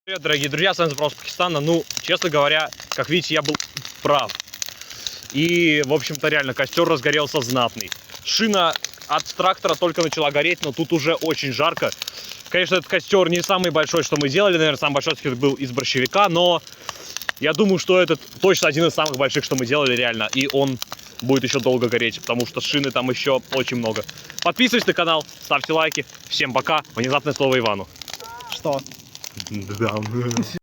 Привет, дорогие друзья, с вами Запрос Пакистана. Ну, честно говоря, как видите, я был прав. И, в общем-то, реально, костер разгорелся знатный. Шина от трактора только начала гореть, но тут уже очень жарко. Конечно, этот костер не самый большой, что мы делали. Наверное, самый большой был из борщевика, но я думаю, что этот точно один из самых больших, что мы делали, реально. И он будет еще долго гореть, потому что шины там еще очень много. Подписывайтесь на канал, ставьте лайки. Всем пока. Внезапное слово Ивану. Что? Да.